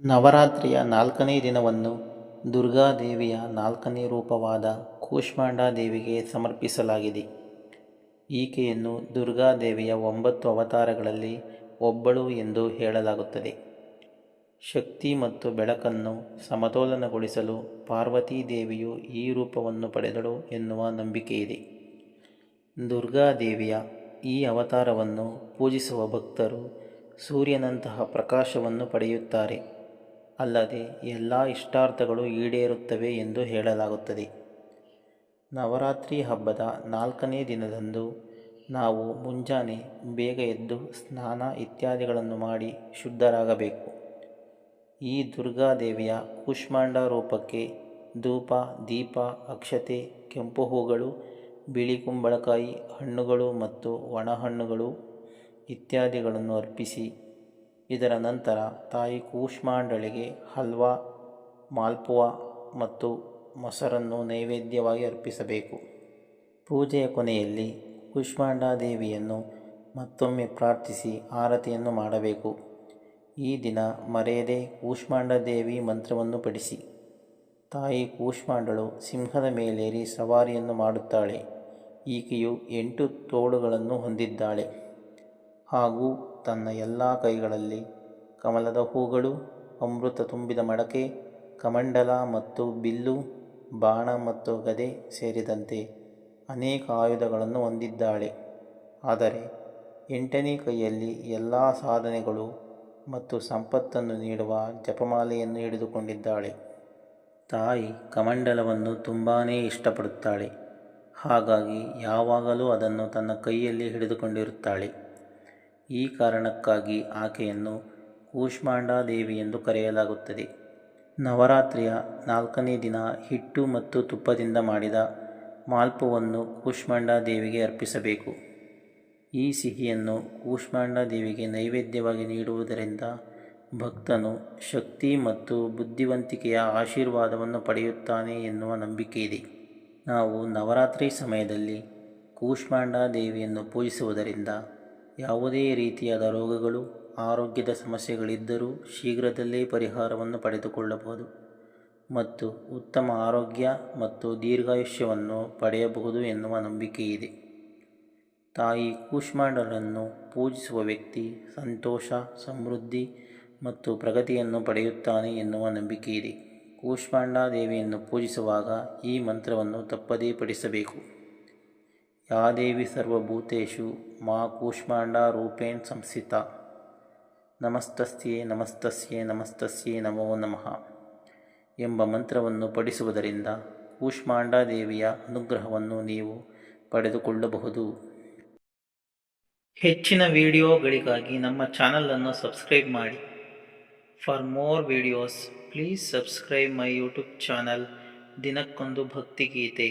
ನವರಾತ್ರಿಯ 4ನೇ ದಿನವನ್ನು ದುರ್ಗಾದೇವಿಯ 4ನೇ ರೂಪವಾದ ಕೂಷ್ಮಾಂಡಾ ದೇವಿಗೆ ಸಮರ್ಪಿಸಲಾಗಿದೆ. ಈಕೆಯನ್ನು ದುರ್ಗಾದೇವಿಯ 9 ಅವತಾರಗಳಲ್ಲಿ ಒಬ್ಬಳು ಎಂದು ಹೇಳಲಾಗುತ್ತದೆ. ಶಕ್ತಿ ಮತ್ತು ಬೆಳಕನ್ನು ಸಮತೋಲನಗೊಳಿಸಲು ಪಾರ್ವತೀ ದೇವಿಯು ಈ ರೂಪವನ್ನು ಪಡೆದಳು ಎನ್ನುವ ನಂಬಿಕೆಯಿದೆ. ದುರ್ಗಾದೇವಿಯ ಈ ಅವತಾರವನ್ನು ಪೂಜಿಸುವ ಭಕ್ತರು ಸೂರ್ಯನಂತಹ ಪ್ರಕಾಶವನ್ನು ಪಡೆಯುತ್ತಾರೆ. ಅಲ್ಲದೆ ಎಲ್ಲ ಇಷ್ಟಾರ್ಥಗಳು ಈಡೇರುತ್ತವೆ ಎಂದು ಹೇಳಲಾಗುತ್ತದೆ. ನವರಾತ್ರಿ ಹಬ್ಬದ 4ನೇ ದಿನದಂದು ನಾವು ಮುಂಜಾನೆ ಬೇಗ ಎದ್ದು ಸ್ನಾನ ಇತ್ಯಾದಿಗಳನ್ನು ಮಾಡಿ ಶುದ್ಧರಾಗಬೇಕು. ಈ ದುರ್ಗಾದೇವಿಯ ಕೂಷ್ಮಾಂಡಾ ರೂಪಕ್ಕೆ ಧೂಪ, ದೀಪ, ಅಕ್ಷತೆ, ಕೆಂಪು ಹೂಗಳು, ಬಿಳಿ ಕುಂಬಳಕಾಯಿ, ಹಣ್ಣುಗಳು ಮತ್ತು ಒಣಹಣ್ಣುಗಳು ಇತ್ಯಾದಿಗಳನ್ನು ಅರ್ಪಿಸಿ ಇದರ ನಂತರ ತಾಯಿ ಕೂಷ್ಮಾಂಡಳಿಗೆ ಹಲ್ವಾ, ಮಾಲ್ಪುವಾ ಮತ್ತು ಮೊಸರನ್ನು ನೈವೇದ್ಯವಾಗಿ ಅರ್ಪಿಸಬೇಕು. ಪೂಜೆಯ ಕೊನೆಯಲ್ಲಿ ಕೂಷ್ಮಾಂಡಾ ದೇವಿಯನ್ನು ಮತ್ತೊಮ್ಮೆ ಪ್ರಾರ್ಥಿಸಿ ಆರತಿಯನ್ನು ಮಾಡಬೇಕು. ಈ ದಿನ ಮರೆಯದೆ ಕೂಷ್ಮಾಂಡಾ ದೇವಿ ಮಂತ್ರವನ್ನು ಪಠಿಸಿ. ತಾಯಿ ಕೂಷ್ಮಾಂಡಳು ಸಿಂಹದ ಮೇಲೇರಿ ಸವಾರಿಯನ್ನು ಮಾಡುತ್ತಾಳೆ. ಈಕೆಯು 8 ತೋಳುಗಳನ್ನು ಹೊಂದಿದ್ದಾಳೆ ಹಾಗೂ ತನ್ನ ಎಲ್ಲ ಕೈಗಳಲ್ಲಿ ಕಮಲದ ಹೂಗಳು, ಅಮೃತ ತುಂಬಿದ ಮಡಕೆ, ಕಮಂಡಲ ಮತ್ತು ಬಿಲ್ಲು, ಬಾಣ ಮತ್ತು ಗದೆ ಸೇರಿದಂತೆ ಅನೇಕ ಆಯುಧಗಳನ್ನು ಹೊಂದಿದ್ದಾಳೆ. ಆದರೆ 8ನೇ ಕೈಯಲ್ಲಿ ಎಲ್ಲ ಸಾಧನೆಗಳು ಮತ್ತು ಸಂಪತ್ತನ್ನು ನೀಡುವ ಜಪಮಾಲೆಯನ್ನು ಹಿಡಿದುಕೊಂಡಿದ್ದಾಳೆ. ತಾಯಿ ಕಮಂಡಲವನ್ನು ತುಂಬಾ ಇಷ್ಟಪಡುತ್ತಾಳೆ. ಹಾಗಾಗಿ ಯಾವಾಗಲೂ ಅದನ್ನು ತನ್ನ ಕೈಯಲ್ಲಿ ಹಿಡಿದುಕೊಂಡಿರುತ್ತಾಳೆ. ಈ ಕಾರಣಕ್ಕಾಗಿ ಆಕೆಯನ್ನು ಕೂಷ್ಮಾಂಡಾ ದೇವಿ ಎಂದು ಕರೆಯಲಾಗುತ್ತದೆ. ನವರಾತ್ರಿಯ 4ನೇ ದಿನ ಹಿಟ್ಟು ಮತ್ತು ತುಪ್ಪದಿಂದ ಮಾಡಿದ ಮಾಲ್ಪುವನ್ನು ಕೂಷ್ಮಾಂಡಾ ದೇವಿಗೆ ಅರ್ಪಿಸಬೇಕು. ಈ ಸಿಹಿಯನ್ನು ಕೂಷ್ಮಾಂಡಾ ದೇವಿಗೆ ನೈವೇದ್ಯವಾಗಿ ನೀಡುವುದರಿಂದ ಭಕ್ತನು ಶಕ್ತಿ ಮತ್ತು ಬುದ್ಧಿವಂತಿಕೆಯ ಆಶೀರ್ವಾದವನ್ನು ಪಡೆಯುತ್ತಾನೆ ಎನ್ನುವ ನಂಬಿಕೆಯಿದೆ. ನಾವು ನವರಾತ್ರಿ ಸಮಯದಲ್ಲಿ ಕೂಷ್ಮಾಂಡಾ ದೇವಿಯನ್ನು ಪೂಜಿಸುವುದರಿಂದ ಯಾವುದೇ ರೀತಿಯಾದ ರೋಗಗಳು, ಆರೋಗ್ಯದ ಸಮಸ್ಯೆಗಳಿದ್ದರೂ ಶೀಘ್ರದಲ್ಲೇ ಪರಿಹಾರವನ್ನು ಪಡೆದುಕೊಳ್ಳಬಹುದು ಮತ್ತು ಉತ್ತಮ ಆರೋಗ್ಯ ಮತ್ತು ದೀರ್ಘಾಯುಷ್ಯವನ್ನು ಪಡೆಯಬಹುದು ಎನ್ನುವ ನಂಬಿಕೆಯಿದೆ. ತಾಯಿ ಕೂಷ್ಮಾಂಡಳನ್ನು ಪೂಜಿಸುವ ವ್ಯಕ್ತಿ ಸಂತೋಷ, ಸಮೃದ್ಧಿ ಮತ್ತು ಪ್ರಗತಿಯನ್ನು ಪಡೆಯುತ್ತಾನೆ ಎನ್ನುವ ನಂಬಿಕೆಯಿದೆ. ಕೂಷ್ಮಾಂಡಾ ದೇವಿಯನ್ನು ಪೂಜಿಸುವಾಗ ಈ ಮಂತ್ರವನ್ನು ತಪ್ಪದೇ ಪಠಿಸಬೇಕು. ಯಾ ದೇವಿ ಸರ್ವಭೂತೇಷು ಮಾ ಕೂಷ್ಮಾಂಡಾ ರೂಪೇಣ ಸಂಸ್ಥಿತಾ ನಮಸ್ತಸ್ಯೈ ನಮಸ್ತಸ್ಯೈ ನಮಸ್ತಸ್ಯೈ ನಮೋ ನಮಃ ಎಂಬ ಮಂತ್ರವನ್ನು ಪಠಿಸುವುದರಿಂದ ಕೂಷ್ಮಾಂಡಾ ದೇವಿಯ ಅನುಗ್ರಹವನ್ನು ನೀವು ಪಡೆದುಕೊಳ್ಳಬಹುದು. ಹೆಚ್ಚಿನ ವಿಡಿಯೋಗಳಿಗಾಗಿ ನಮ್ಮ ಚಾನಲನ್ನು ಸಬ್ಸ್ಕ್ರೈಬ್ ಮಾಡಿ. For more videos please subscribe my YouTube channel ದಿನಕ್ಕೊಂದು ಭಕ್ತಿಗೀತೆ.